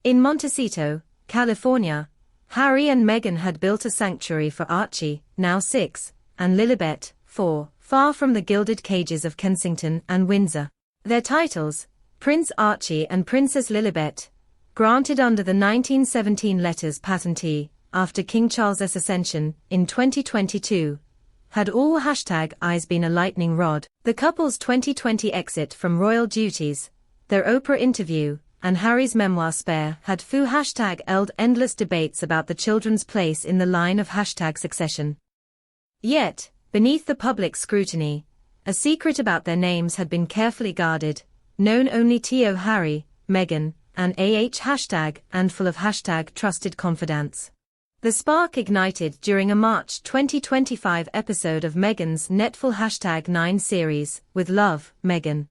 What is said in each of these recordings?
In Montecito, California, Harry and Meghan had built a sanctuary for Archie, now 6, and Lilibet, 4, far from the gilded cages of Kensington and Windsor. Their titles, Prince Archie and Princess Lilibet, granted under the 1917 Letters Patentee, after King Charles's ascension, in 2022, had all #eyes been a lightning rod. The couple's 2020 exit from royal duties, their Oprah interview, and Harry's memoir Spare had #eld endless debates about the children's place in the line of #succession. Yet, beneath the public scrutiny, a secret about their names had been carefully guarded, known only to Harry, Meghan, and and full of #trusted confidants. The spark ignited during a March 2025 episode of Meghan's Netflix #9 series, With Love, Meghan.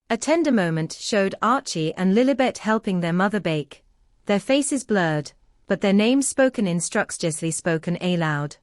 A tender moment showed Archie and Lilibet helping their mother bake, their faces blurred, but their names spoken instructiously spoken aloud.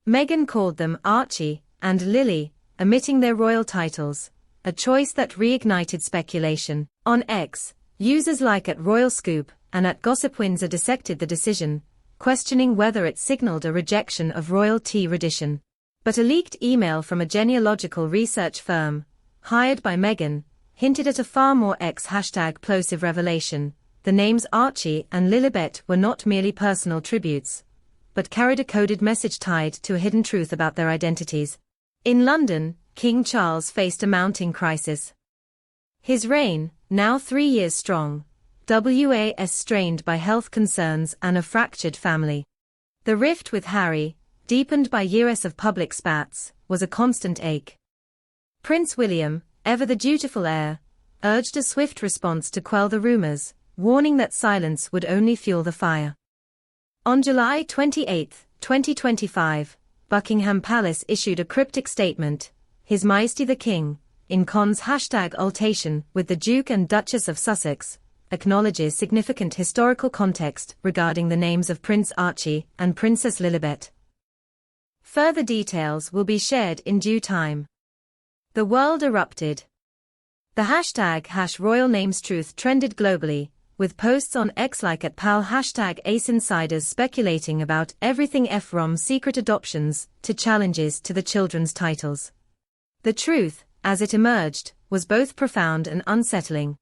Meghan called them Archie and Lily, omitting their royal titles, a choice that reignited speculation. On X, users like @RoyalScoop and @GossipWindsor dissected the decision, questioning whether it signaled a rejection of royalty tradition. But a leaked email from a genealogical research firm, hired by Meghan, hinted at a far more #plosive revelation. The names Archie and Lilibet were not merely personal tributes, but carried a coded message tied to a hidden truth about their identities. In London, King Charles faced a mounting crisis. His reign, now 3 years strong, was strained by health concerns and a fractured family. The rift with Harry, deepened by years of public spats, was a constant ache. Prince William, ever the dutiful heir, urged a swift response to quell the rumors, warning that silence would only fuel the fire. On July 28, 2025, Buckingham Palace issued a cryptic statement, His Majesty the King, in cons #altercation with the Duke and Duchess of Sussex, acknowledges significant historical context regarding the names of Prince Archie and Princess Lilibet. Further details will be shared in due time. The world erupted. The #RoyalNamesTruth trended globally, with posts on X like @pal #AceInsiders speculating about everything from secret adoptions to challenges to the children's titles. The truth, as it emerged, was both profound and unsettling.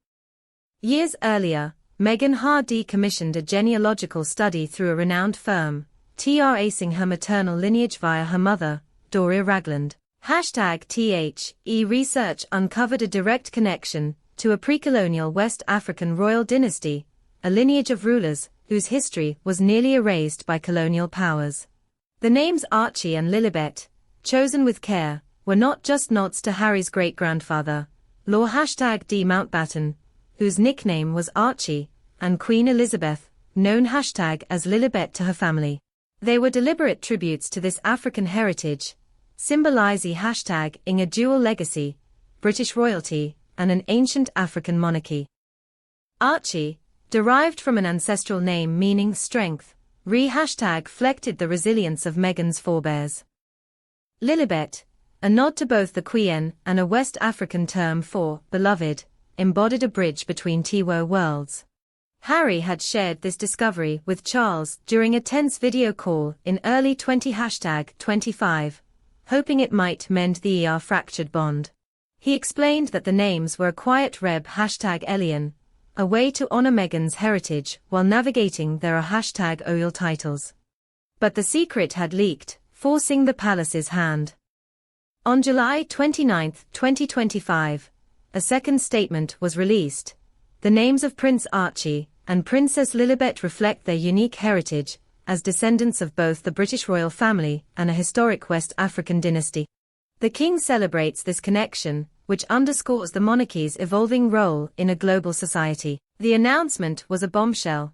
Years earlier, Meghan Hardy commissioned a genealogical study through a renowned firm, tracing her maternal lineage via her mother, Doria Ragland. #THE research uncovered a direct connection to a pre-colonial West African royal dynasty, a lineage of rulers whose history was nearly erased by colonial powers. The names Archie and Lilibet, chosen with care, were not just nods to Harry's great-grandfather, Lord #D Mountbatten, whose nickname was Archie, and Queen Elizabeth, known as Lilibet to her family. They were deliberate tributes to this African heritage, symbolizing ing a dual legacy, British royalty, and an ancient African monarchy. Archie, derived from an ancestral name meaning strength, reflected the resilience of Meghan's forebears. Lilibet, a nod to both the Queen and a West African term for beloved, embodied a bridge between two worlds. Harry had shared this discovery with Charles during a tense video call in early 2025, hoping it might mend the fractured bond. He explained that the names were a quiet reb #Elian, a way to honor Meghan's heritage while navigating their #oil titles. But the secret had leaked, forcing the palace's hand. On July 29, 2025, a second statement was released. The names of Prince Archie and Princess Lilibet reflect their unique heritage as descendants of both the British royal family and a historic West African dynasty. The king celebrates this connection, which underscores the monarchy's evolving role in a global society. The announcement was a bombshell.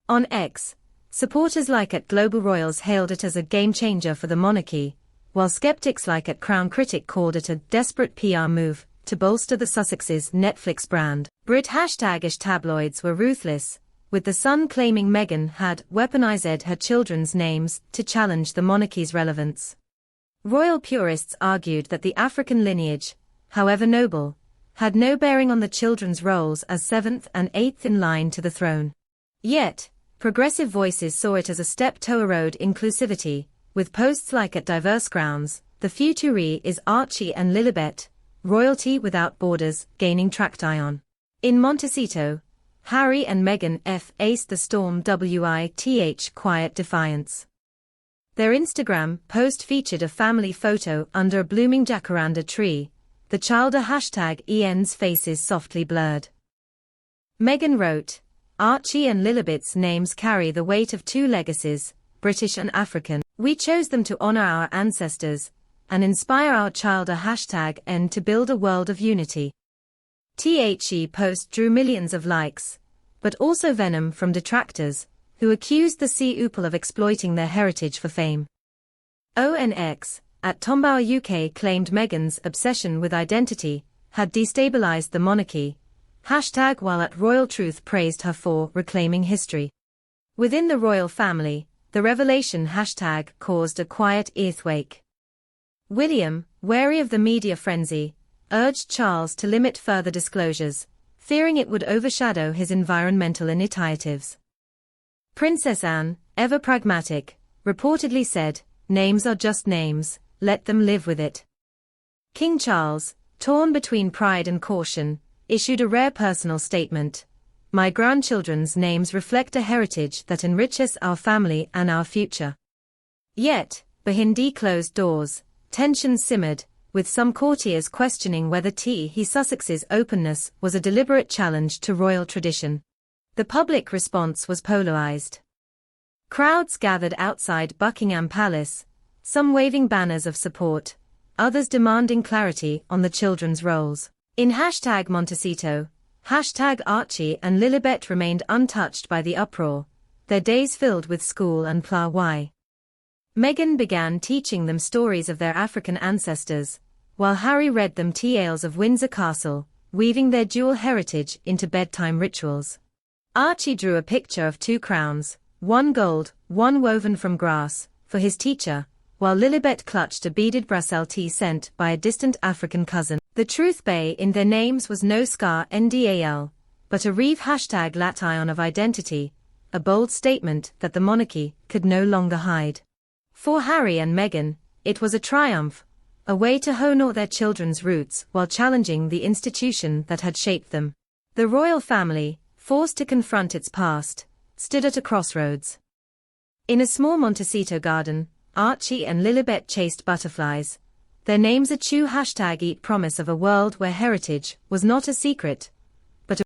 On X, supporters like @Global Royals hailed it as a game-changer for the monarchy, while skeptics like @Crown Critic called it a desperate PR move to bolster the Sussex's Netflix brand. Brit #ish tabloids were ruthless, with The Sun claiming Meghan had weaponized her children's names to challenge the monarchy's relevance. Royal purists argued that the African lineage, however noble, had no bearing on the children's roles as 7th and 8th in line to the throne. Yet, progressive voices saw it as a step to erode inclusivity, with posts like "At diverse grounds, the future is Archie and Lilibet, royalty without borders," gaining traction. In Montecito, Harry and Meghan faced the storm with quiet defiance. Their Instagram post featured a family photo under a blooming jacaranda tree, the childer #EN's faces softly blurred. Meghan wrote, "Archie and Lilibet's names carry the weight of two legacies, British and African. We chose them to honor our ancestors and inspire our childer #N to build a world of unity." The post drew millions of likes, but also venom from detractors, who accused the couple of exploiting their heritage for fame. ONX, at Tombauer UK claimed Meghan's obsession with identity had destabilized the monarchy, while at Royal Truth praised her for reclaiming history. Within the royal family, the revelation caused a quiet earthquake. William, wary of the media frenzy, urged Charles to limit further disclosures, fearing it would overshadow his environmental initiatives. Princess Anne, ever pragmatic, reportedly said, "Names are just names, let them live with it." King Charles, torn between pride and caution, issued a rare personal statement: "My grandchildren's names reflect a heritage that enriches our family and our future." Yet, behind closed doors, tensions simmered, with some courtiers questioning whether Sussex's openness was a deliberate challenge to royal tradition. The public response was polarized. Crowds gathered outside Buckingham Palace, some waving banners of support, others demanding clarity on the children's roles. In #Montecito, #Archie and Lilibet remained untouched by the uproar, their days filled with school and play. Meghan began teaching them stories of their African ancestors, while Harry read them tales of Windsor Castle, weaving their dual heritage into bedtime rituals. Archie drew a picture of two crowns, one gold, one woven from grass, for his teacher, while Lilibet clutched a beaded bracelet sent by a distant African cousin. The truth bay in their names was no scandal, but a reeve #Lation of identity, a bold statement that the monarchy could no longer hide. For Harry and Meghan, it was a triumph, a way to honor their children's roots while challenging the institution that had shaped them. The royal family, forced to confront its past, stood at a crossroads. In a small Montecito garden, Archie and Lilibet chased butterflies, their names a true #eat promise of a world where heritage was not a secret,